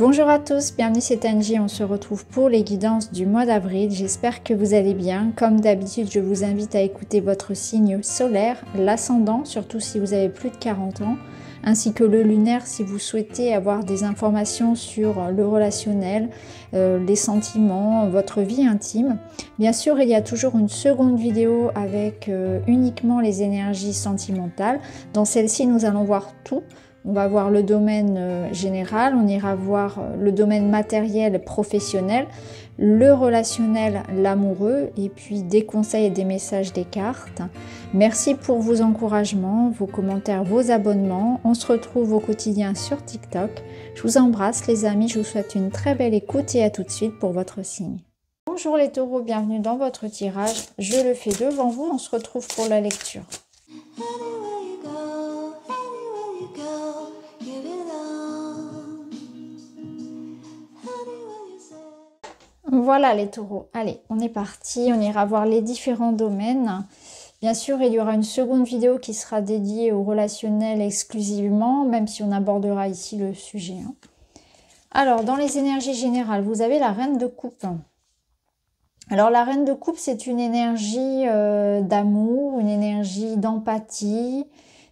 Bonjour à tous, bienvenue c'est Angie, on se retrouve pour les guidances du mois d'avril. J'espère que vous allez bien. Comme d'habitude, je vous invite à écouter votre signe solaire, l'ascendant, surtout si vous avez plus de 40 ans, ainsi que le lunaire si vous souhaitez avoir des informations sur le relationnel, les sentiments, votre vie intime. Bien sûr, il y a toujours une seconde vidéo avec uniquement les énergies sentimentales. Dans celle-ci, nous allons voir tout. On va voir le domaine général, on ira voir le domaine matériel, professionnel, le relationnel, l'amoureux, et puis des conseils et des messages des cartes. Merci pour vos encouragements, vos commentaires, vos abonnements. On se retrouve au quotidien sur TikTok. Je vous embrasse les amis, je vous souhaite une très belle écoute et à tout de suite pour votre signe. Bonjour les taureaux, bienvenue dans votre tirage. Je le fais devant vous, on se retrouve pour la lecture. Voilà les taureaux, allez, on est parti, on ira voir les différents domaines. Bien sûr, il y aura une seconde vidéo qui sera dédiée au relationnel exclusivement, même si on abordera ici le sujet. Alors, dans les énergies générales, vous avez la reine de coupe. Alors, la reine de coupe, c'est une énergie d'amour, une énergie d'empathie,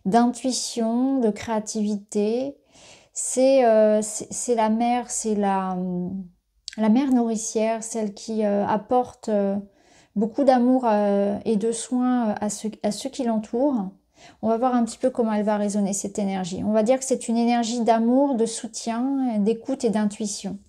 d'intuition, de créativité. C'est la mère, c'est la mère nourricière, celle qui apporte beaucoup d'amour et de soins à ceux qui l'entourent. On va voir un petit peu comment elle va résonner cette énergie. On va dire que c'est une énergie d'amour, de soutien, d'écoute et d'intuition.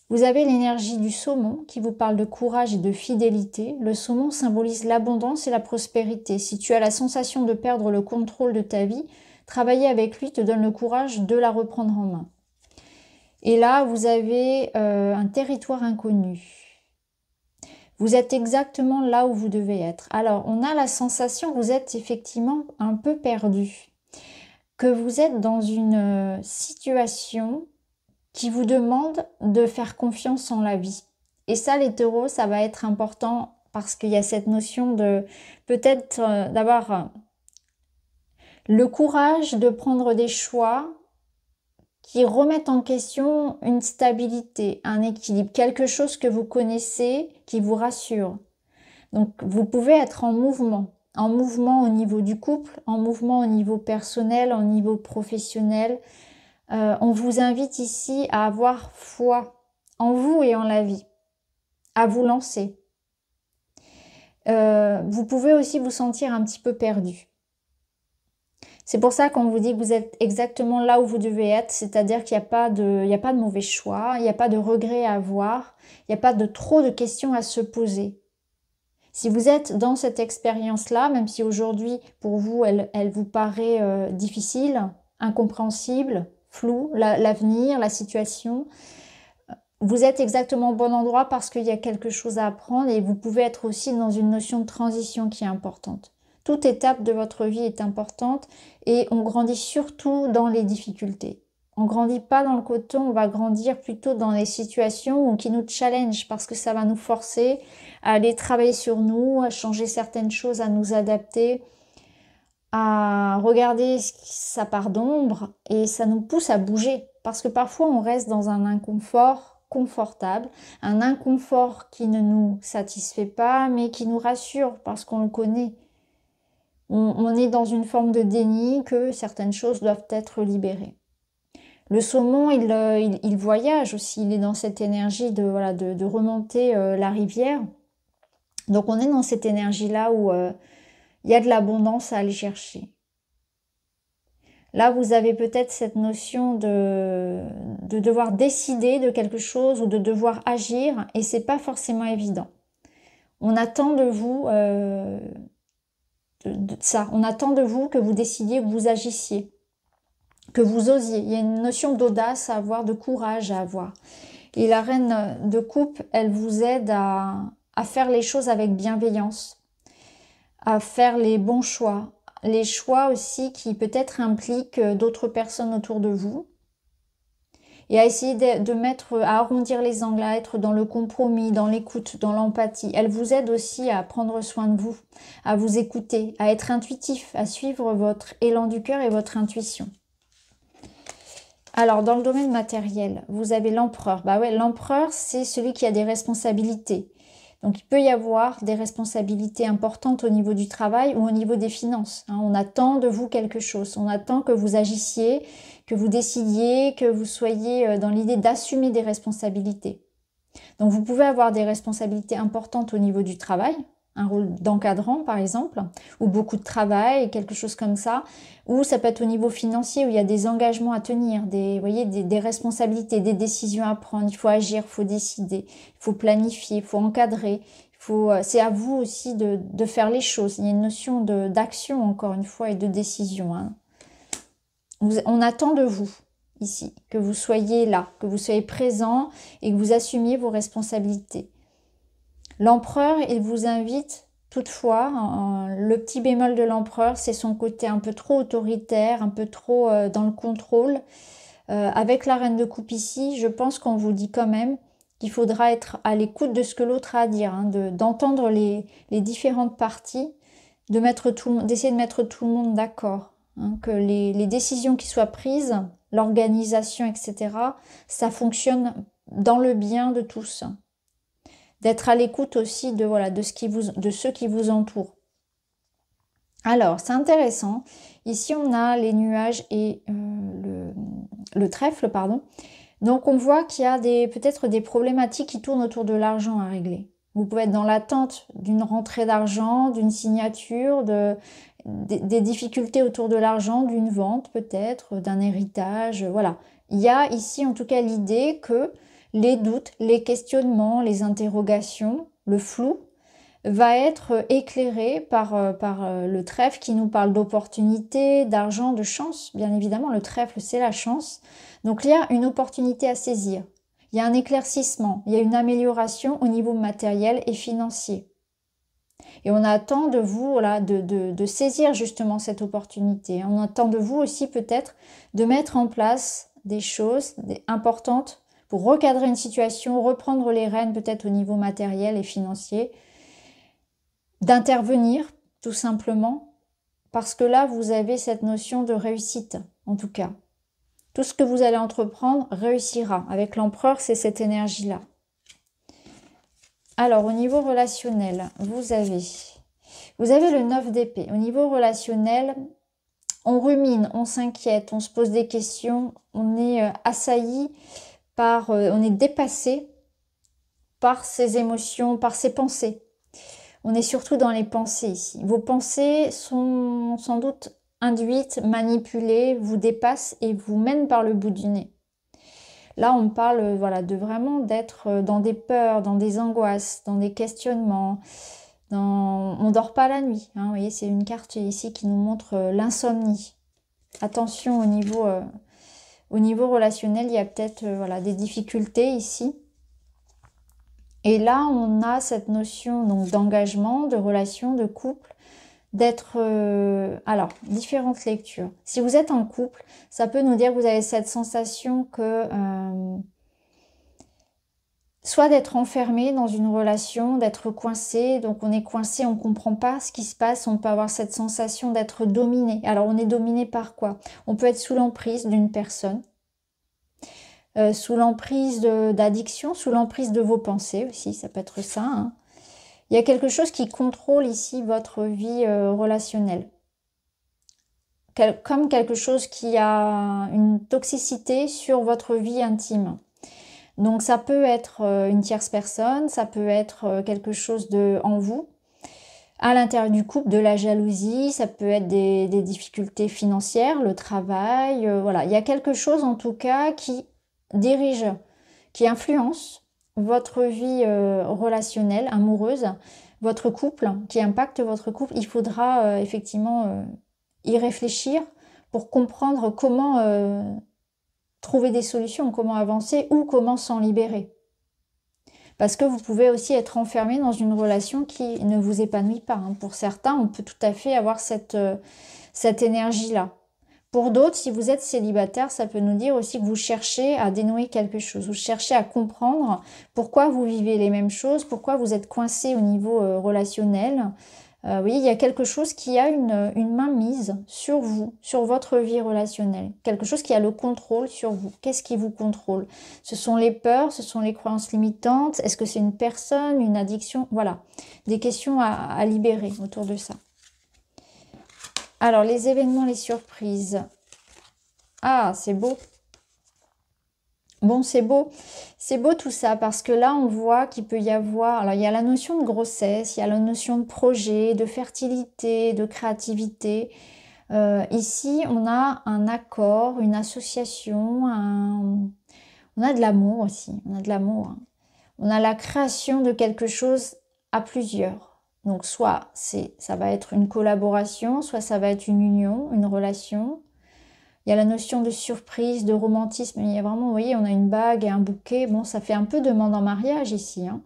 Vous avez l'énergie du saumon qui vous parle de courage et de fidélité. Le saumon symbolise l'abondance et la prospérité. Si tu as la sensation de perdre le contrôle de ta vie, travailler avec lui te donne le courage de la reprendre en main. Et là, vous avez un territoire inconnu. Vous êtes exactement là où vous devez être. Alors, on a la sensation que vous êtes effectivement un peu perdu. Que vous êtes dans une situation qui vous demande de faire confiance en la vie. Et ça, les taureaux, ça va être important parce qu'il y a cette notion de peut-être d'avoir le courage de prendre des choix qui remettent en question une stabilité, un équilibre, quelque chose que vous connaissez, qui vous rassure. Donc, vous pouvez être en mouvement au niveau du couple, en mouvement au niveau personnel, au niveau professionnel. On vous invite ici à avoir foi en vous et en la vie, à vous lancer. Vous pouvez aussi vous sentir un petit peu perdu. C'est pour ça qu'on vous dit que vous êtes exactement là où vous devez être, c'est-à-dire qu'il n'y a pas de mauvais choix, il n'y a pas de regrets à avoir, il n'y a pas de trop de questions à se poser. Si vous êtes dans cette expérience-là, même si aujourd'hui, pour vous, elle vous paraît difficile, incompréhensible, floue, l'avenir, la situation, vous êtes exactement au bon endroit parce qu'il y a quelque chose à apprendre et vous pouvez être aussi dans une notion de transition qui est importante. Toute étape de votre vie est importante et on grandit surtout dans les difficultés. On ne grandit pas dans le coton, on va grandir plutôt dans les situations qui nous challenge parce que ça va nous forcer à aller travailler sur nous, à changer certaines choses, à nous adapter, à regarder sa part d'ombre et ça nous pousse à bouger parce que parfois on reste dans un inconfort confortable, un inconfort qui ne nous satisfait pas mais qui nous rassure parce qu'on le connaît. On est dans une forme de déni que certaines choses doivent être libérées. Le saumon, il voyage aussi, il est dans cette énergie de remonter la rivière. Donc on est dans cette énergie-là où il y a de l'abondance à aller chercher. Là, vous avez peut-être cette notion de devoir décider de quelque chose ou de devoir agir et c'est pas forcément évident. On attend de vous... on attend de vous que vous décidiez, que vous agissiez, que vous osiez. Il y a une notion d'audace à avoir, de courage à avoir. Et la reine de coupe, elle vous aide à faire les choses avec bienveillance, à faire les bons choix. Les choix aussi qui peut-être impliquent d'autres personnes autour de vous. Et à essayer à arrondir les angles, à être dans le compromis, dans l'écoute, dans l'empathie. Elle vous aide aussi à prendre soin de vous, à vous écouter, à être intuitif, à suivre votre élan du cœur et votre intuition. Alors, dans le domaine matériel, vous avez l'empereur. Bah ouais, l'empereur, c'est celui qui a des responsabilités. Donc, il peut y avoir des responsabilités importantes au niveau du travail ou au niveau des finances. Hein. On attend de vous quelque chose. On attend que vous agissiez, que vous décidiez, que vous soyez dans l'idée d'assumer des responsabilités. Donc, vous pouvez avoir des responsabilités importantes au niveau du travail, un rôle d'encadrant par exemple, ou beaucoup de travail, quelque chose comme ça, ou ça peut être au niveau financier où il y a des engagements à tenir, vous voyez, des responsabilités, des décisions à prendre, il faut agir, il faut décider, il faut planifier, il faut encadrer, c'est à vous aussi de faire les choses. Il y a une notion d'action encore une fois et de décision. Hein. On attend de vous ici, que vous soyez là, que vous soyez présent et que vous assumiez vos responsabilités. L'empereur, il vous invite toutefois, le petit bémol de l'empereur, c'est son côté un peu trop autoritaire, un peu trop dans le contrôle. Avec la reine de coupe ici, je pense qu'on vous dit quand même qu'il faudra être à l'écoute de ce que l'autre a à dire, hein, d'entendre les différentes parties, d'essayer de mettre tout le monde d'accord, hein, que les décisions qui soient prises, l'organisation, etc., ça fonctionne dans le bien de tous. D'être à l'écoute aussi de ceux qui vous entourent. Alors, c'est intéressant. Ici, on a les nuages et le trèfle, pardon. Donc, on voit qu'il y a peut-être des problématiques qui tournent autour de l'argent à régler. Vous pouvez être dans l'attente d'une rentrée d'argent, d'une signature, des difficultés autour de l'argent, d'une vente peut-être, d'un héritage, voilà. Il y a ici en tout cas l'idée que les doutes, les questionnements, les interrogations, le flou va être éclairé par le trèfle qui nous parle d'opportunités, d'argent, de chance. Bien évidemment, le trèfle, c'est la chance. Donc, il y a une opportunité à saisir. Il y a un éclaircissement, il y a une amélioration au niveau matériel et financier. Et on attend de vous voilà, de saisir justement cette opportunité. On attend de vous aussi peut-être de mettre en place des choses importantes pour recadrer une situation, reprendre les rênes peut-être au niveau matériel et financier, d'intervenir tout simplement, parce que là, vous avez cette notion de réussite, en tout cas. Tout ce que vous allez entreprendre réussira. Avec l'empereur, c'est cette énergie-là. Alors, au niveau relationnel, vous avez le 9 d'épée. Au niveau relationnel, on rumine, on s'inquiète, on se pose des questions, on est assailli on est dépassé par ses émotions, par ses pensées. On est surtout dans les pensées ici. Vos pensées sont sans doute induites, manipulées, vous dépassent et vous mènent par le bout du nez. Là, on parle voilà, de vraiment d'être dans des peurs, dans des angoisses, dans des questionnements. On dort pas la nuit. Hein, vous voyez, c'est une carte ici qui nous montre l'insomnie. Attention au niveau relationnel, il y a peut-être voilà, des difficultés ici. Et là, on a cette notion donc d'engagement, de relation, de couple, d'être... alors, différentes lectures. Si vous êtes en couple, ça peut nous dire que vous avez cette sensation que... soit d'être enfermé dans une relation, d'être coincé. Donc, on est coincé, on ne comprend pas ce qui se passe. On peut avoir cette sensation d'être dominé. Alors, on est dominé par quoi? On peut être sous l'emprise d'une personne. Sous l'emprise d'addiction, sous l'emprise de vos pensées aussi, ça peut être ça. Hein. Il y a quelque chose qui contrôle ici votre vie relationnelle. Comme quelque chose qui a une toxicité sur votre vie intime. Donc ça peut être une tierce personne, ça peut être quelque chose en vous. À l'intérieur du couple, de la jalousie, ça peut être des difficultés financières, le travail, voilà. Il y a quelque chose en tout cas qui dirige, qui influence votre vie relationnelle, amoureuse, votre couple, qui impacte votre couple. Il faudra effectivement y réfléchir pour comprendre comment trouver des solutions, comment avancer ou comment s'en libérer. Parce que vous pouvez aussi être enfermé dans une relation qui ne vous épanouit pas. Hein. Pour certains, on peut tout à fait avoir cette énergie-là. Pour d'autres, si vous êtes célibataire, ça peut nous dire aussi que vous cherchez à dénouer quelque chose. Vous cherchez à comprendre pourquoi vous vivez les mêmes choses, pourquoi vous êtes coincé au niveau relationnel. Oui, il y a quelque chose qui a une mainmise sur vous, sur votre vie relationnelle. Quelque chose qui a le contrôle sur vous. Qu'est-ce qui vous contrôle? Ce sont les peurs, ce sont les croyances limitantes. Est-ce que c'est une personne, une addiction? Voilà, des questions à libérer autour de ça. Alors, les événements, les surprises. Ah, c'est beau. Bon, c'est beau tout ça, parce que là, on voit qu'il peut y avoir... Alors, il y a la notion de grossesse, il y a la notion de projet, de fertilité, de créativité. Ici, on a un accord, une association, on a de l'amour aussi, on a de l'amour. Hein. On a la création de quelque chose à plusieurs. Donc, soit ça va être une collaboration, soit ça va être une union, une relation. Il y a la notion de surprise, de romantisme. Il y a vraiment, vous voyez, on a une bague et un bouquet. Bon, ça fait un peu demande en mariage ici. Hein.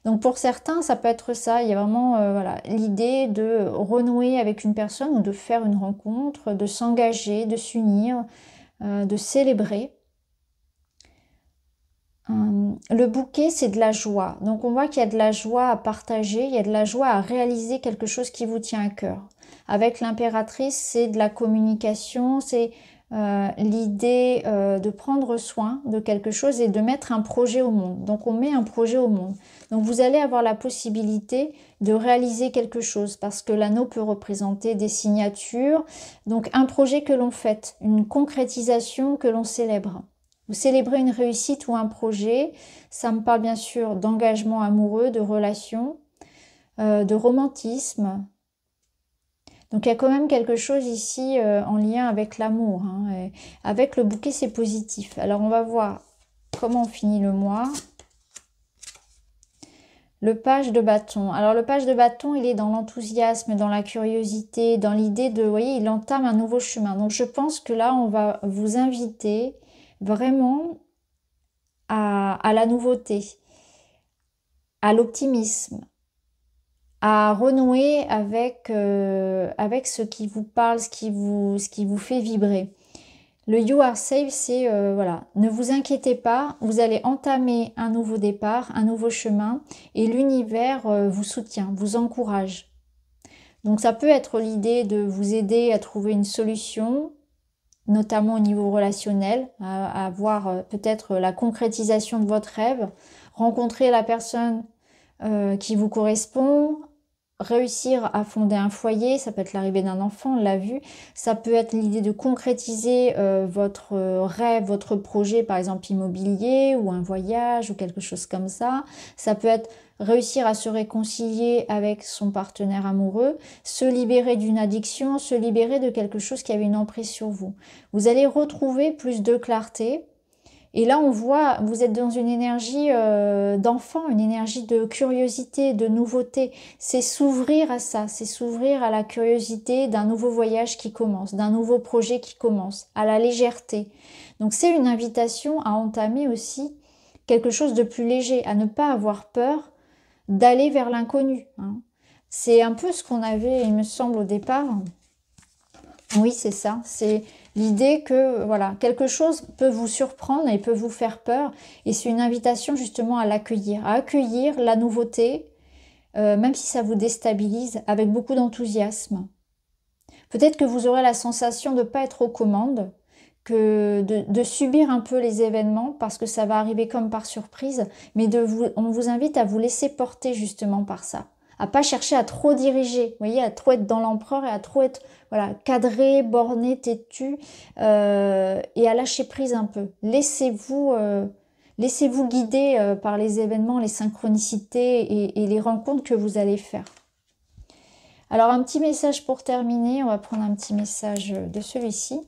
Donc pour certains, ça peut être ça. Il y a vraiment voilà, l'idée de renouer avec une personne ou de faire une rencontre, de s'engager, de s'unir, de célébrer. Le bouquet, c'est de la joie. Donc on voit qu'il y a de la joie à partager, il y a de la joie à réaliser quelque chose qui vous tient à cœur. Avec l'impératrice, c'est de la communication, c'est l'idée de prendre soin de quelque chose et de mettre un projet au monde. Donc on met un projet au monde. Donc vous allez avoir la possibilité de réaliser quelque chose parce que l'anneau peut représenter des signatures. Donc un projet que l'on fait, une concrétisation que l'on célèbre. Vous célébrez une réussite ou un projet. Ça me parle bien sûr d'engagement amoureux, de relation, de romantisme. Donc il y a quand même quelque chose ici en lien avec l'amour. Hein, avec le bouquet, c'est positif. Alors on va voir comment on finit le mois. Le page de bâton. Alors le page de bâton, il est dans l'enthousiasme, dans la curiosité, dans l'idée de, vous voyez, il entame un nouveau chemin. Donc je pense que là, on va vous inviter vraiment à la nouveauté, à l'optimisme, à renouer avec ce qui vous parle, ce qui vous fait vibrer. Le You Are Safe, c'est, voilà, ne vous inquiétez pas, vous allez entamer un nouveau départ, un nouveau chemin, et l'univers vous soutient, vous encourage. Donc ça peut être l'idée de vous aider à trouver une solution, notamment au niveau relationnel, à avoir peut-être la concrétisation de votre rêve, rencontrer la personne qui vous correspond, réussir à fonder un foyer, ça peut être l'arrivée d'un enfant, on l'a vu, ça peut être l'idée de concrétiser votre rêve, votre projet, par exemple immobilier ou un voyage ou quelque chose comme ça peut être réussir à se réconcilier avec son partenaire amoureux, se libérer d'une addiction, se libérer de quelque chose qui avait une emprise sur vous. Vous allez retrouver plus de clarté. Et là, on voit, vous êtes dans une énergie d'enfant, une énergie de curiosité, de nouveauté. C'est s'ouvrir à ça, c'est s'ouvrir à la curiosité d'un nouveau voyage qui commence, d'un nouveau projet qui commence, à la légèreté. Donc c'est une invitation à entamer aussi quelque chose de plus léger, à ne pas avoir peur d'aller vers l'inconnu. Hein. C'est un peu ce qu'on avait, il me semble, au départ. Oui, c'est ça. C'est l'idée que voilà, quelque chose peut vous surprendre et peut vous faire peur. Et c'est une invitation justement à accueillir la nouveauté, même si ça vous déstabilise, avec beaucoup d'enthousiasme. Peut-être que vous aurez la sensation de ne pas être aux commandes, que de subir un peu les événements parce que ça va arriver comme par surprise, mais on vous invite à vous laisser porter justement par ça, à pas chercher à trop diriger, vous voyez, à trop être dans l'empereur et à trop être voilà cadré, borné, têtu et à lâcher prise un peu. Laissez-vous guider par les événements, les synchronicités et les rencontres que vous allez faire. Alors un petit message pour terminer, on va prendre un petit message de celui-ci.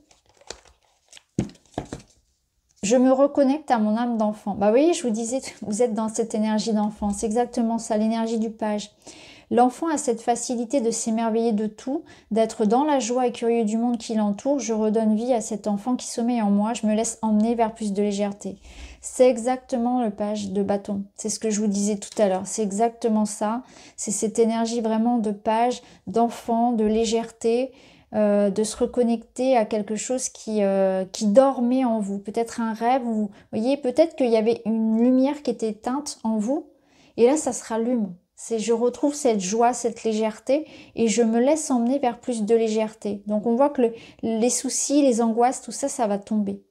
Je me reconnecte à mon âme d'enfant. Bah oui, je vous disais, vous êtes dans cette énergie d'enfant. C'est exactement ça, l'énergie du page. L'enfant a cette facilité de s'émerveiller de tout, d'être dans la joie et curieux du monde qui l'entoure. Je redonne vie à cet enfant qui sommeille en moi. Je me laisse emmener vers plus de légèreté. C'est exactement le page de bâton. C'est ce que je vous disais tout à l'heure. C'est exactement ça. C'est cette énergie vraiment de page, d'enfant, de légèreté, de se reconnecter à quelque chose qui dormait en vous. Peut-être un rêve, vous voyez, peut-être qu'il y avait une lumière qui était éteinte en vous, et là ça se rallume. Je retrouve cette joie, cette légèreté et je me laisse emmener vers plus de légèreté. Donc on voit que les soucis, les angoisses, tout ça, ça va tomber.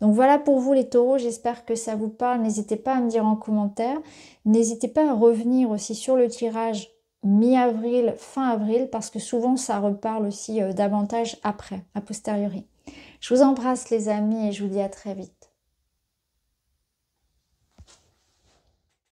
Donc voilà pour vous les taureaux, j'espère que ça vous parle. N'hésitez pas à me dire en commentaire. N'hésitez pas à revenir aussi sur le tirage mi-avril, fin avril, parce que souvent ça reparle aussi davantage après, a posteriori. Je vous embrasse les amis et je vous dis à très vite.